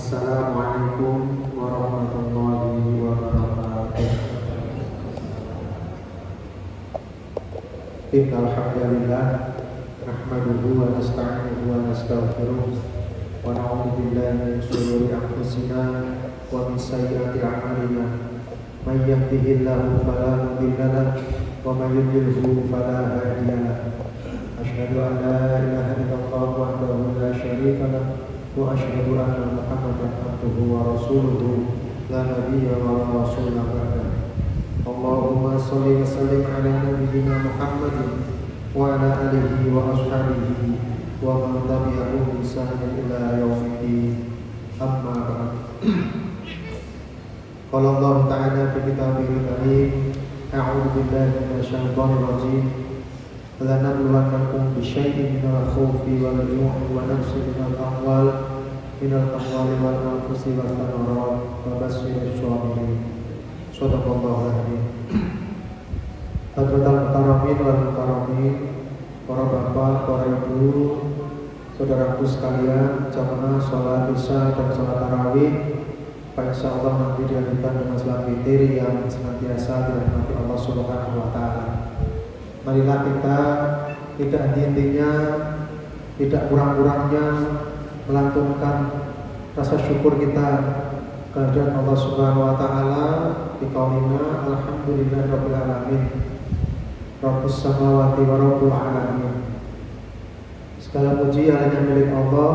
Assalamualaikum warahmatullahi wabarakatuh. Innal hamdalillah nahmaduhu wa nasta'inuhu wa nastaghfiruh wa na'udzu billahi min shururi anfusina wa min sayyiati a'malina. May yahdihillahu fala mudilla lahu wa may yudlilhu fala hadiya lahu. Asyhadu an la ilaha illallah wahdahu la syarika lahu wa asyhadu anna Muhammadan abduhu wa rasuluhu la nabiyya wa la rasula ba'dahu. Allahumma shalli wa sallim ala nabiyyina Muhammadin wa ala alihi wa ashabihi wa man tabi'ahum bi ihsanin ila yaumiddin. Amma ba'd. Qala Allah ta'ala fi kitabihil karim, a'udzu billahi minasyaitonir rajim. لنبلونكم بشيء من الخوف والجوع ونقص من الأموال والأنفس والثمرات وبشر الصابرين. صدق الله العظيم. Hadratul Mukaramin wal Mukaramin, para bapak, para ibu, saudaraku sekalian, jamaah sholat isya dan sholat tarawih, insyaallah nanti dilanjutkan dengan sholat witir yang senantiasa dirahmati Allah Subhanahu wa Ta'ala. Marilah kita tidak henti-hentinya, tidak kurang-kurangnya melantunkan rasa syukur kita kehadirat Allah Subhanahu wa Ta'ala di qaulina alhamdulillahirabbil alamin rabbus samawati wa rabbul alamin. Segala puji hanya milik Allah,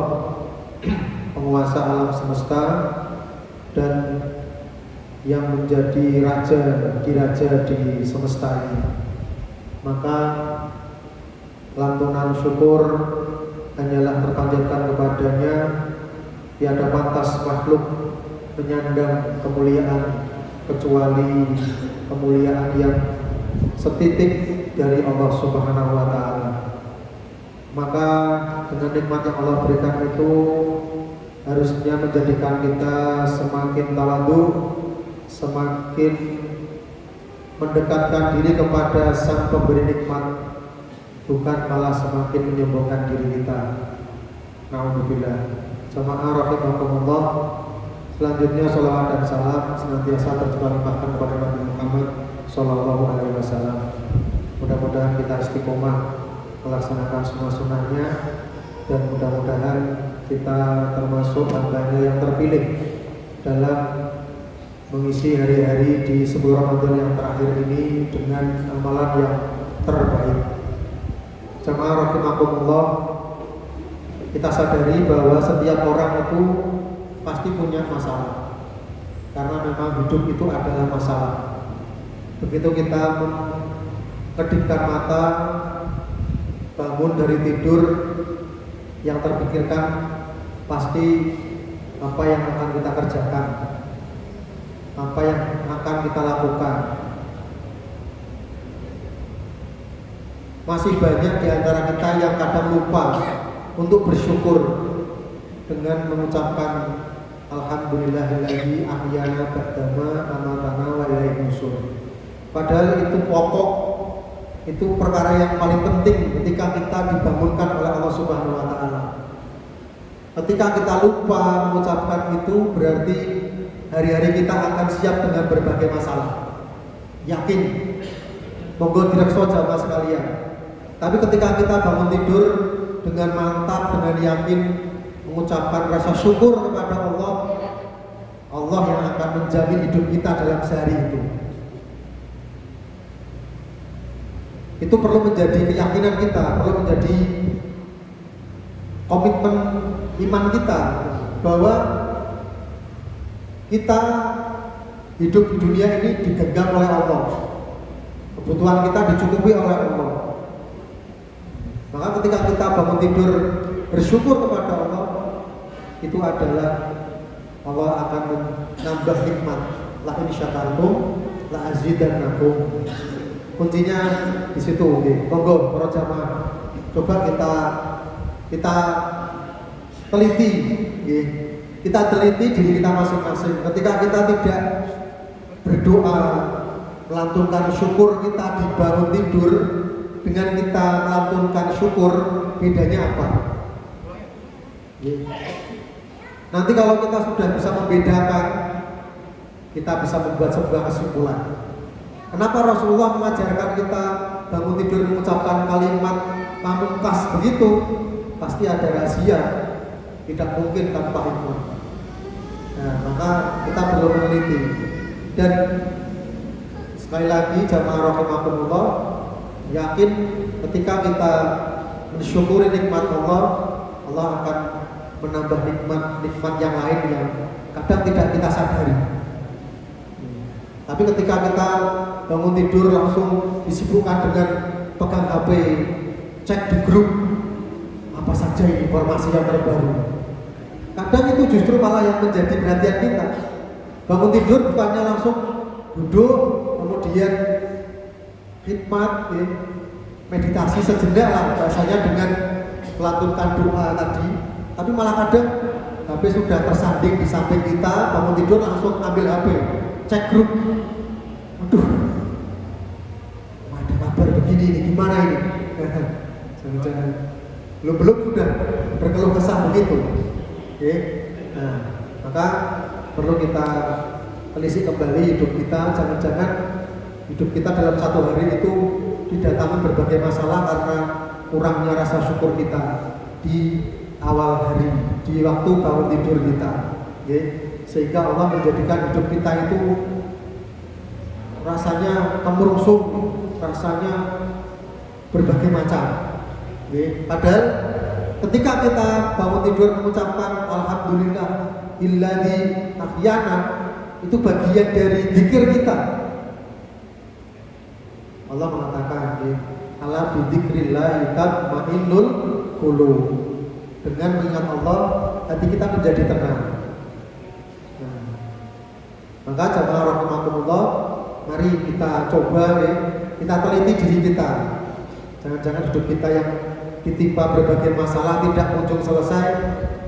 penguasa alam semesta dan yang menjadi raja di semesta ini. Maka lantunan syukur hanyalah terpanjatkan kepadanya. Tiada pantas makhluk menyandang kemuliaan kecuali kemuliaan yang setitik dari Allah Subhanahu wa Ta'ala. Maka dengan nikmat yang Allah berikan itu harusnya menjadikan kita semakin tawadhu, semakin mendekatkan diri kepada Sang Pemberi nikmat, bukan malah semakin menyombongkan diri kita. Na'udzubillah. Jamaah rahimakumullah. Selanjutnya sholawat dan salam senantiasa tercurahkan kepada Nabi Muhammad Sallallahu Alaihi Wasallam. Mudah-mudahan kita istiqomah melaksanakan semua sunnahnya, dan mudah-mudahan kita termasuk hambanya yang terpilih dalam mengisi hari-hari di sebelum Ramadan yang terakhir ini dengan amalan yang terbaik. Jamaah rahimakumullah, kita sadari bahwa setiap orang itu pasti punya masalah, karena memang hidup itu adalah masalah. Begitu kita mengedipkan mata, bangun dari tidur, yang terpikirkan pasti apa yang akan kita kerjakan, apa yang akan kita lakukan. Masih banyak di antara kita yang kadang lupa untuk bersyukur dengan mengucapkan alhamdulillahilladzi ahyana ba'dama amatana wa ilaihi nusyur. Padahal itu pokok, itu perkara yang paling penting ketika kita dibangunkan oleh Allah Subhanahu wa Ta'ala. Ketika kita lupa mengucapkan itu, berarti hari-hari kita akan siap dengan berbagai masalah. Yakin, monggo direkso jamaah sekalian. Tapi ketika kita bangun tidur dengan mantap, dengan yakin mengucapkan rasa syukur kepada Allah, Allah yang akan menjamin hidup kita dalam sehari itu. Itu perlu menjadi keyakinan kita, perlu menjadi komitmen iman kita bahwa kita hidup di dunia ini digenggam oleh Allah. Kebutuhan kita dicukupi oleh Allah. Maka ketika kita bangun tidur bersyukur kepada Allah, itu adalah Allah akan menambah nikmat. La in syakartum la azidannakum. Kuncinya di situ. Monggo para jamaah, coba kita teliti, kita teliti diri kita masing-masing. Ketika kita tidak berdoa, melantunkan syukur kita di bangun tidur, dengan kita melantunkan syukur, bedanya apa? Nanti kalau kita sudah bisa membedakan, kita bisa membuat sebuah kesimpulan. Kenapa Rasulullah mengajarkan kita bangun tidur mengucapkan kalimat pamungkas begitu? Pasti ada rahasia, tidak mungkin tanpa hikmah. Nah, maka kita perlu meneliti. Dan sekali lagi jamaah rahimakumullah, yakin ketika kita mensyukuri nikmat Allah, Allah akan menambah nikmat yang lain yang kadang tidak kita sadari. Tapi ketika kita bangun tidur langsung disibukkan dengan pegang HP, cek di grup apa saja informasi yang terbaru. Kadang itu justru malah yang menjadi perhatian kita. Bangun tidur bukannya langsung duduk, kemudian khidmat, meditasi sejenak lah, bahasanya dengan melantunkan doa tadi. Tapi malah kadang HP sudah tersanding di samping kita, bangun tidur langsung ambil HP, cek grup. Aduh, ada kabar begini nih, gimana ini? Jangan-jangan belum sudah berkeluh kesah begitu. Oke. Nah, maka perlu kita telisik kembali hidup kita. Jangan-jangan hidup kita dalam satu hari itu didatangi berbagai masalah karena kurangnya rasa syukur kita di awal hari, di waktu bangun tidur kita. Oke. Sehingga Allah menjadikan hidup kita itu rasanya kemerunsung, rasanya berbagai macam. Oke. Padahal ketika kita bangun tidur mengucapkan alhamdulillah illadzi ahyana, itu bagian dari zikir kita. Allah mengatakan ala bidzikrillah tatma'innul qulub. Dengan mengingat Allah, hati kita menjadi tenang. Nah, maka jamaah rahimakumullah, mari kita coba kita teliti diri kita. Jangan-jangan hidup kita yang ditimpa berbagai masalah tidak kunjung selesai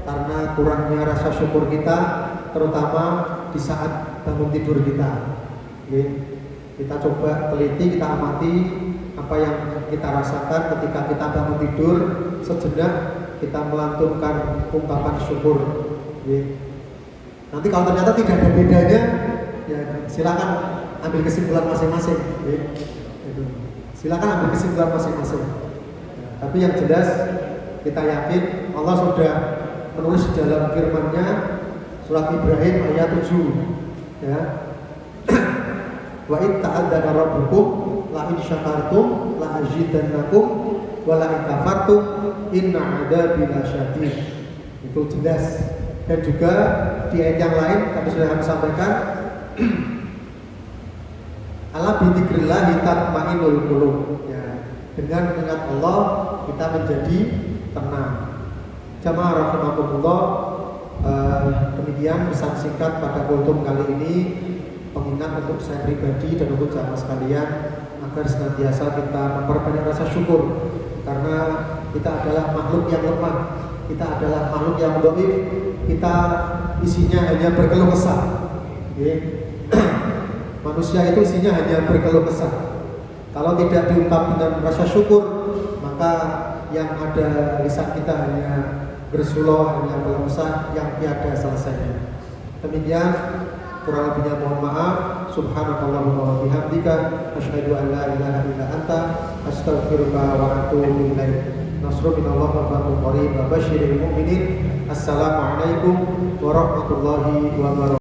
karena kurangnya rasa syukur kita, terutama di saat bangun tidur kita. Kita coba teliti, kita amati apa yang kita rasakan ketika kita bangun tidur. Sejenak kita melantunkan ungkapan syukur. Nanti kalau ternyata tidak ada bedanya, ya silakan ambil kesimpulan masing-masing. Silakan ambil kesimpulan masing-masing. Tapi yang jelas kita yakin Allah sudah menulis dalam firman-Nya surat Ibrahim ayat 7, ya. Wa in ta'adzana rabbukum la in syakartum la azidannakum wa la in kafartum inna 'adzabi lasyadid. Itu jelas. Dan juga di ayat yang lain kami sudah kami sampaikan ala bidzikrillah tatma'innul qulub. Ya, dengan mengingat Allah kita menjadi tenang. Jamaah rahimakumullah, demikian pesan singkat pada kultum kali ini, pengingat untuk saya pribadi dan untuk jamaah sekalian agar senantiasa kita memperbanyak rasa syukur, karena kita adalah makhluk yang lemah, kita adalah makhluk yang dhaif, kita isinya hanya berkeluh kesah. Manusia itu isinya hanya berkeluh kesah. Kalau tidak diungkap dengan rasa syukur, maka yang ada lisan kita hanya bersuloh, hanya berkeluh kesah yang tiada selesainya. Demikian, kurang lebihnya mohon maaf. Subhanakallahumma wa bihamdika asyhadu an la ilaha illa anta astaghfiruka wa atubu ilaik. Nasrun minallahi wa fatihun qarib wa basyiril mu'minin. Assalamualaikum warahmatullahi wabarakatuh.